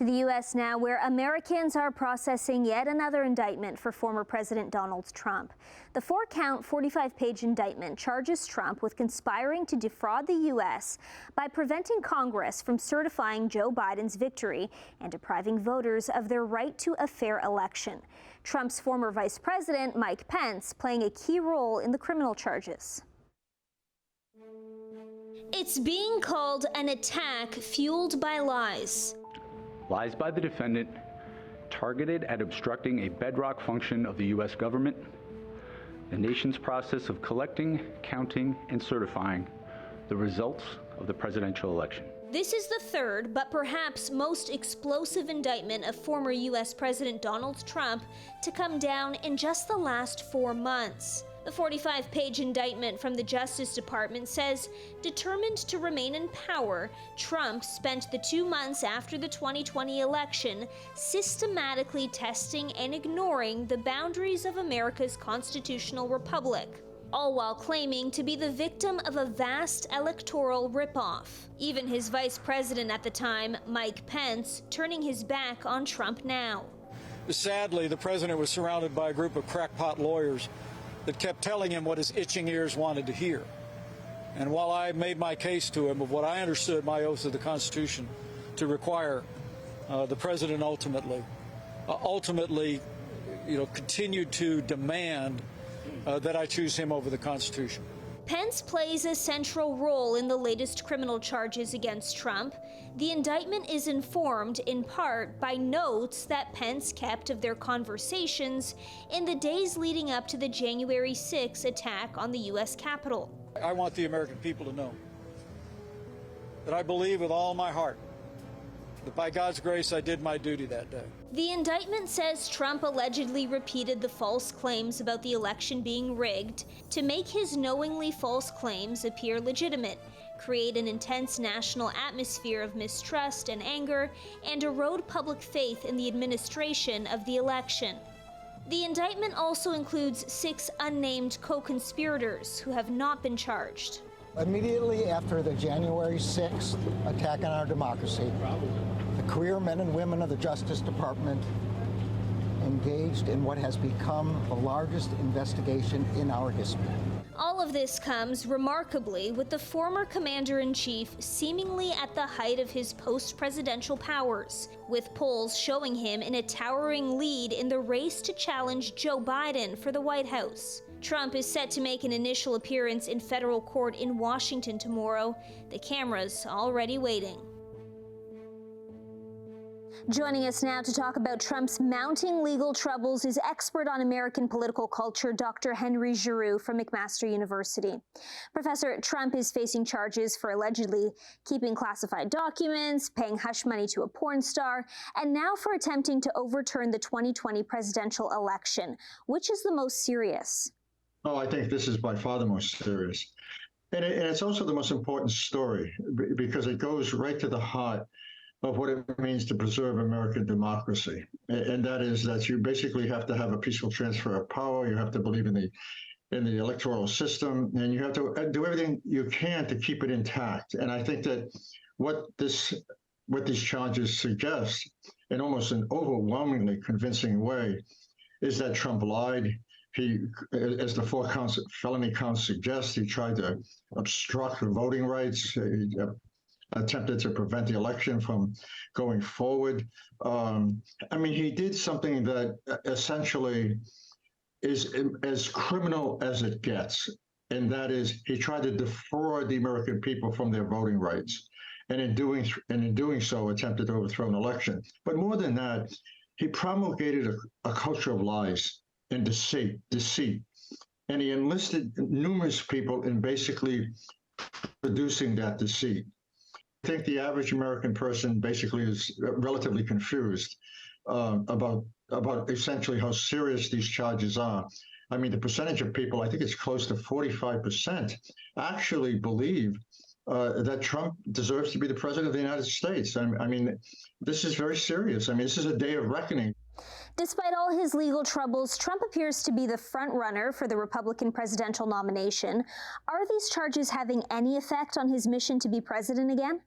To the U.S. now, where Americans are processing yet another indictment for former President Donald Trump. The 4-count, 45-page indictment charges Trump with conspiring to defraud the U.S. by preventing Congress from certifying Joe Biden's victory and depriving voters of their right to a fair election. Trump's former vice president, Mike Pence, playing a key role in the criminal charges. It's being called an attack fueled by lies. Lies by the defendant targeted at obstructing a bedrock function of the U.S. government, the nation's process of collecting, counting, and certifying the results of the presidential election. This is the third, but perhaps most explosive indictment of former U.S. President Donald Trump to come down in just the last 4 months. The 45-page indictment from the Justice Department says, determined to remain in power, Trump spent the 2 months after the 2020 election systematically testing and ignoring the boundaries of America's constitutional republic, all while claiming to be the victim of a vast electoral ripoff. Even his vice president at the time, Mike Pence, turning his back on Trump now. Sadly, the president was surrounded by a group of crackpot lawyers that kept telling him what his itching ears wanted to hear. And while I made my case to him of what I understood my oath of the Constitution to require, the president ultimately continued to demand that I choose him over the Constitution. Pence plays a central role in the latest criminal charges against Trump. The indictment is informed, in part, by notes that Pence kept of their conversations in the days leading up to the January 6 attack on the U.S. Capitol. I want the American people to know that I believe with all my heart that by God's grace I did my duty that day. The indictment says Trump allegedly repeated the false claims about the election being rigged to make his knowingly false claims appear legitimate, create an intense national atmosphere of mistrust and anger, and erode public faith in the administration of the election. The indictment also includes 6 unnamed co-conspirators who have not been charged. Immediately after the January 6th attack on our democracy, the career men and women of the Justice Department engaged in what has become the largest investigation in our history. All of this comes, remarkably, with the former commander-in-chief seemingly at the height of his post-presidential powers, with polls showing him in a towering lead in the race to challenge Joe Biden for the White House. Trump is set to make an initial appearance in federal court in Washington tomorrow. The cameras already waiting. Joining us now to talk about Trump's mounting legal troubles is expert on American political culture, Dr. Henry Giroux from McMaster University. Professor, Trump is facing charges for allegedly keeping classified documents, paying hush money to a porn star, and now for attempting to overturn the 2020 presidential election. Which is the most serious? Oh, I think this is by far the most serious. And it's also the most important story because it goes right to the heart of what it means to preserve American democracy. And that is that you basically have to have a peaceful transfer of power. You have to believe in the electoral system, and you have to do everything you can to keep it intact. And I think that what these charges suggest, in almost an overwhelmingly convincing way, is that Trump lied. He, as the 4 felony counts suggest, he tried to obstruct the voting rights. He attempted to prevent the election from going forward. I mean, he did something that essentially is as criminal as it gets, and that is he tried to defraud the American people from their voting rights, and in doing so, attempted to overthrow an election. But more than that, he promulgated a culture of lies and deceit, and he enlisted numerous people in basically producing that deceit. I think the average American person basically is relatively confused about essentially how serious these charges are. I mean, the percentage of people, I think it's close to 45%, actually believe that Trump deserves to be the president of the United States. I mean, this is very serious. I mean, this is a day of reckoning. Despite all his legal troubles, Trump appears to be the front runner for the Republican presidential nomination. Are these charges having any effect on his mission to be president again?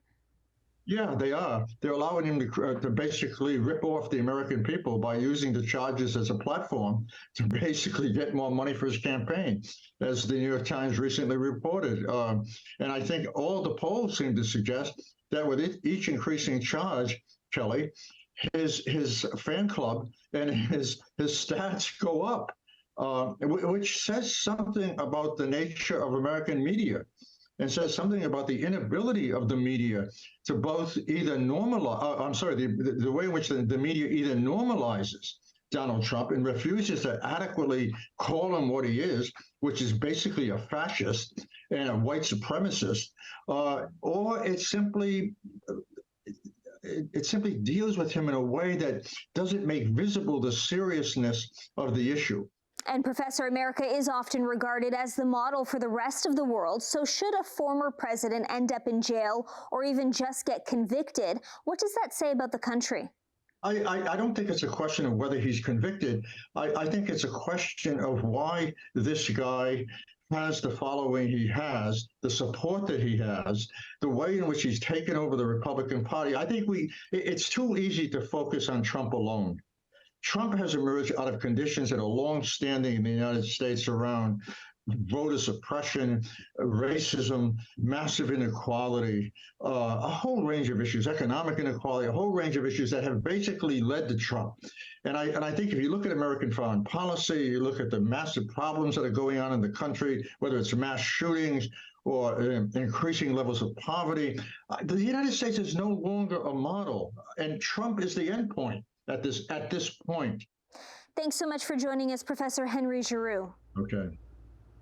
Yeah, they are. They're allowing him to basically rip off the American people by using the charges as a platform to basically get more money for his campaign, as the New York Times recently reported. And I think all the polls seem to suggest that with each increasing charge, Kelly, his fan club and his stats go up, which says something about the nature of American media, and says something about the inability of the media to both either normalize, the way in which the media either normalizes Donald Trump and refuses to adequately call him what he is, which is basically a fascist and a white supremacist, or it simply deals with him in a way that doesn't make visible the seriousness of the issue. And Professor, America is often regarded as the model for the rest of the world. So should a former president end up in jail or even just get convicted, what does that say about the country? I don't think it's a question of whether he's convicted. I think it's a question of why this guy has the following he has, the support that he has, the way in which he's taken over the Republican Party. I think it's too easy to focus on Trump alone. Trump has emerged out of conditions that are long-standing in the United States around voter suppression, racism, massive inequality, a whole range of issues, economic inequality, a whole range of issues that have basically led to Trump. And I think if you look at American foreign policy, you look at the massive problems that are going on in the country, whether it's mass shootings or increasing levels of poverty, the United States is no longer a model, and Trump is the endpoint at this point. Thanks so much for joining us, Professor Henry Giroux. Okay.